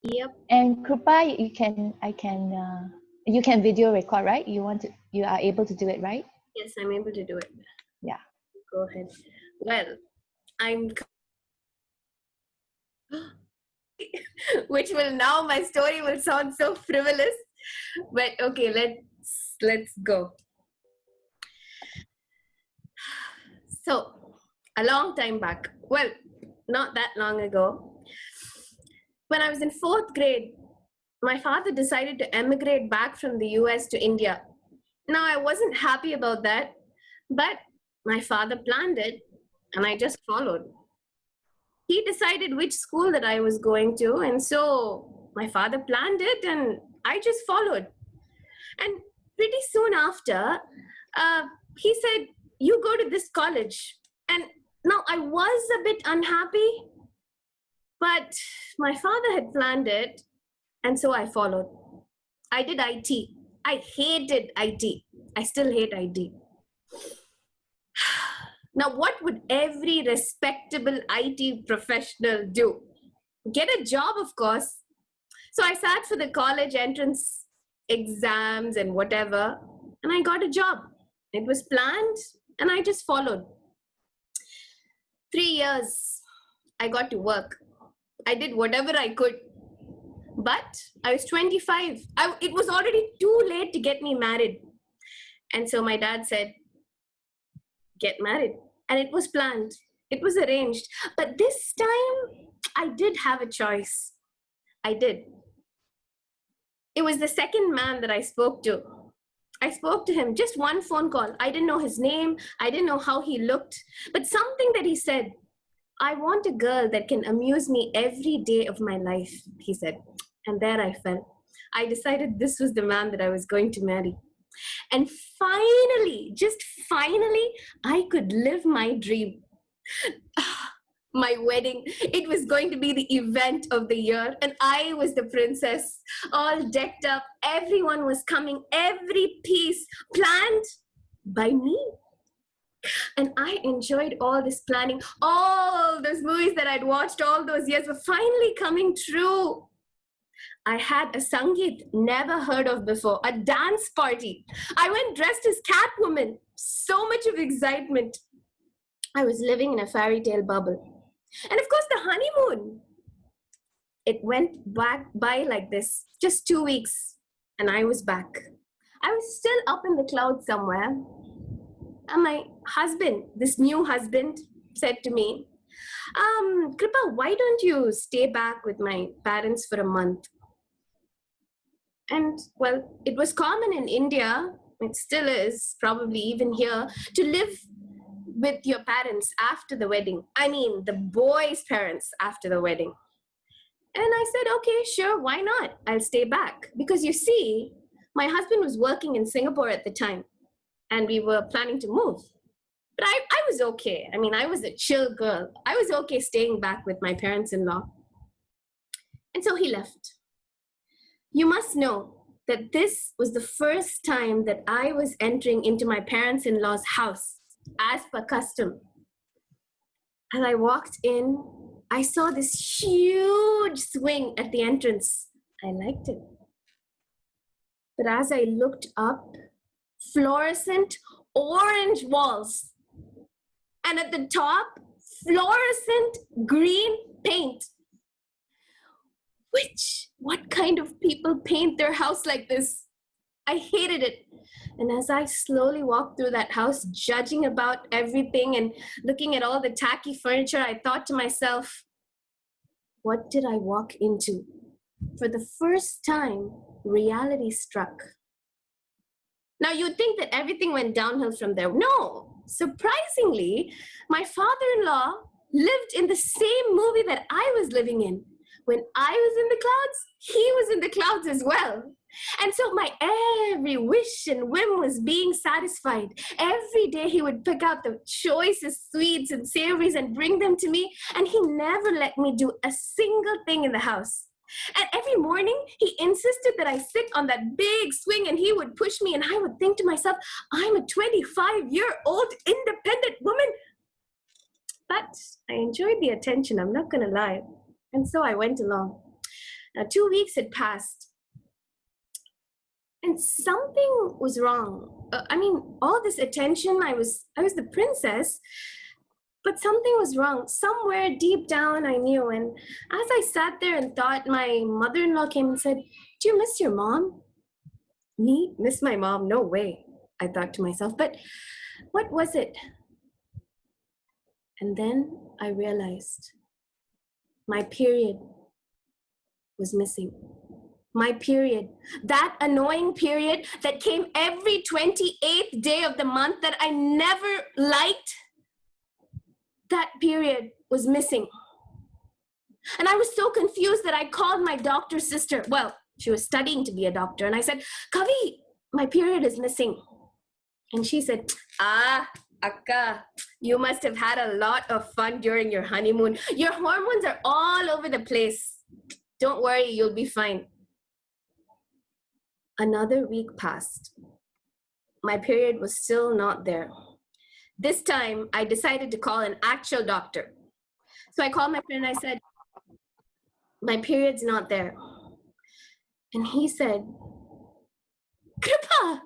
Yep. And Krupa, you can video record, right? You are able to do it, right? Yes, I'm able to do it. Yeah. Go ahead. Well, I'm which will now my story will sound so frivolous, but okay, let's go. So, a long time back, well, not that long ago, when I was in fourth grade, my father decided to emigrate back from the US to India. Now, I wasn't happy about that, but my father planned it and I just followed. He decided which school that I was going to, and so my father planned it and I just followed. And pretty soon after, uh, he said, "You go to this college." And now I was a bit unhappy, but my father had planned it, and so I followed. I did IT. I hated IT. I still hate IT. Now, what would every respectable IT professional do? Get a job, of course. So I sat for the college entrance exams and whatever, and I got a job. It was planned, and I just followed. 3 years, I got to work. I did whatever I could. But I was 25. It was already too late to get me married. And so my dad said, "Get married." And it was planned, it was arranged. But this time, I did have a choice. I did. It was the second man that I spoke to. I spoke to him, just one phone call. I didn't know his name, I didn't know how he looked, but something that he said, "I want a girl that can amuse me every day of my life," he said. And there I fell. I decided this was the man that I was going to marry. And finally, just finally, I could live my dream. My wedding, it was going to be the event of the year, and I was the princess, all decked up. Everyone was coming, every piece planned by me. And I enjoyed all this planning. All those movies that I'd watched all those years were finally coming true. I had a Sangeet never heard of before, a dance party. I went dressed as Catwoman. So much of excitement. I was living in a fairy tale bubble. And of course, the honeymoon. It went back by like this, just 2 weeks, and I was back. I was still up in the clouds somewhere. And my husband, this new husband, said to me, Kripa, why don't you stay back with my parents for a month? And well, it was common in India, it still is, probably even here, to live with your parents after the wedding. I mean, the boy's parents after the wedding. And I said, okay, sure, why not? I'll stay back. Because you see, my husband was working in Singapore at the time, and we were planning to move. But I was okay. I mean, I was a chill girl. I was okay staying back with my parents-in-law. And so he left. You must know that this was the first time that I was entering into my parents-in-law's house, as per custom. As I walked in, I saw this huge swing at the entrance. I liked it. But as I looked up, fluorescent orange walls. And at the top, fluorescent green paint. What kind of people paint their house like this? I hated it. And as I slowly walked through that house, judging about everything and looking at all the tacky furniture, I thought to myself, what did I walk into? For the first time, reality struck. Now, you'd think that everything went downhill from there. No, surprisingly, my father-in-law lived in the same movie that I was living in. When I was in the clouds, he was in the clouds as well. And so my every wish and whim was being satisfied. Every day he would pick out the choicest sweets and savories and bring them to me. And he never let me do a single thing in the house. And every morning he insisted that I sit on that big swing and he would push me. And I would think to myself, I'm a 25-year-old independent woman. But I enjoyed the attention, I'm not going to lie. And so I went along. Now, 2 weeks had passed, and something was wrong. I mean, all this attention, I was the princess, but something was wrong. Somewhere deep down, I knew. And as I sat there and thought, my mother-in-law came and said, "Do you miss your mom?" Me? Miss my mom? No way, I thought to myself. But what was it? And then I realized my period was missing. My period, that annoying period that came every 28th day of the month that I never liked, that period was missing. And I was so confused that I called my doctor's sister. Well, she was studying to be a doctor. And I said, "Kavi, my period is missing." And she said, Akka, you must have had a lot of fun during your honeymoon. Your hormones are all over the place. Don't worry, you'll be fine. Another week passed. My period was still not there. This time, I decided to call an actual doctor. So I called my friend and I said, "My period's not there." And he said, "Kripa,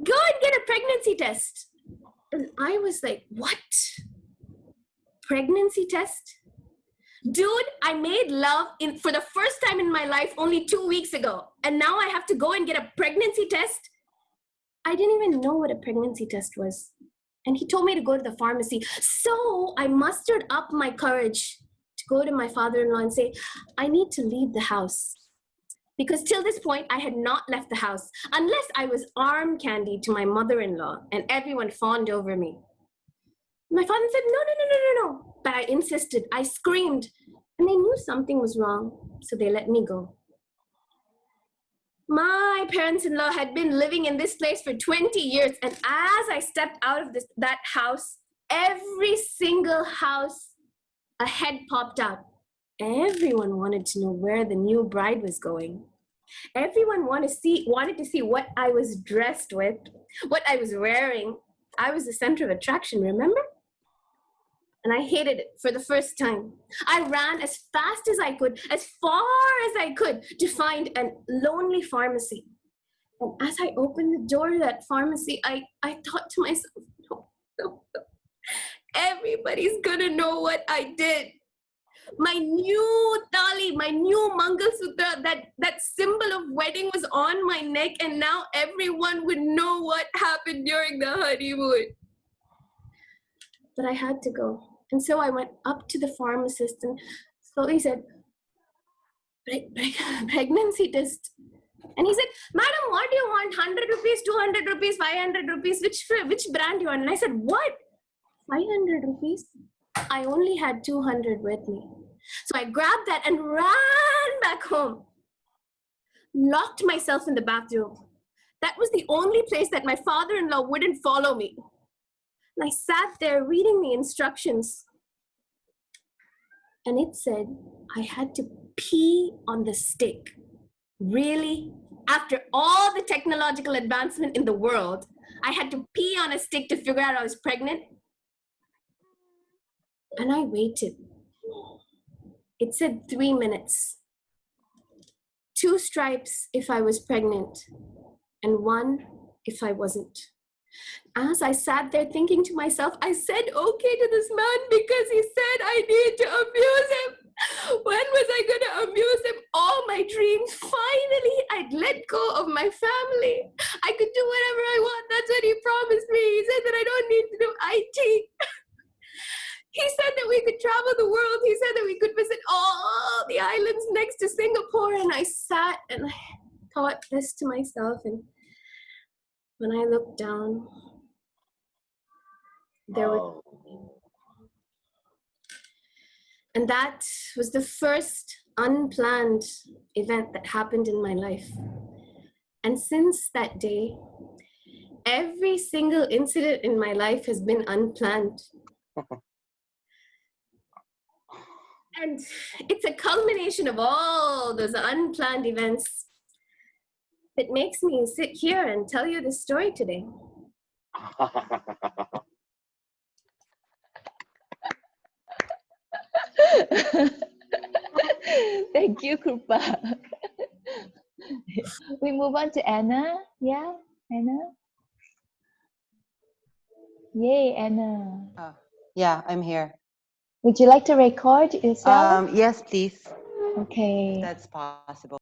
go and get a pregnancy test." And I was like, "What? Pregnancy test? Dude, I made love for the first time in my life only 2 weeks ago. And now I have to go and get a pregnancy test?" I didn't even know what a pregnancy test was. And he told me to go to the pharmacy. So I mustered up my courage to go to my father-in-law and say, "I need to leave the house." Because till this point, I had not left the house, unless I was arm candy to my mother-in-law and everyone fawned over me. My father said, no. But I insisted, I screamed, and they knew something was wrong, so they let me go. My parents-in-law had been living in this place for 20 years, and as I stepped out of that house, every single house, a head popped out. Everyone wanted to know where the new bride was going. Everyone wanted to see what I was dressed with, what I was wearing. I was the center of attraction, remember? And I hated it for the first time. I ran as fast as I could, as far as I could, to find a lonely pharmacy. And as I opened the door to that pharmacy, I thought to myself, no. Everybody's gonna know what I did. My new tali, my new Mangalsutra, that symbol of wedding was on my neck, and now everyone would know what happened during the honeymoon. But I had to go. And so I went up to the pharmacist and slowly said, "Pregnancy test." And he said, "Madam, what do you want? 100 rupees, 200 rupees, 500 rupees? Which brand do you want?" And I said, "What? 500 rupees?" I only had 200 with me. So I grabbed that and ran back home. Locked myself in the bathroom. That was the only place that my father-in-law wouldn't follow me. And I sat there reading the instructions. And it said I had to pee on the stick. Really? After all the technological advancement in the world, I had to pee on a stick to figure out I was pregnant? And I waited. It said 3 minutes. 2 stripes if I was pregnant, and 1 if I wasn't. As I sat there thinking to myself, I said okay to this man because he said I need to abuse him. When was I going to abuse him? All my dreams. Finally, I'd let go of my family. I could do whatever I want. That's what he promised me. He said that I don't need to do IT. He said that we could travel the world. He said that we could visit all the islands next to Singapore. And I sat and I thought this to myself. And when I looked down, there was... And that was the first unplanned event that happened in my life. And since that day, every single incident in my life has been unplanned. And it's a culmination of all those unplanned events that makes me sit here and tell you this story today. Thank you, Krupa. We move on to Anna. Yeah, Anna. Yay, Anna. Yeah, I'm here. Would you like to record yourself? Yes, please, if Okay. that's possible.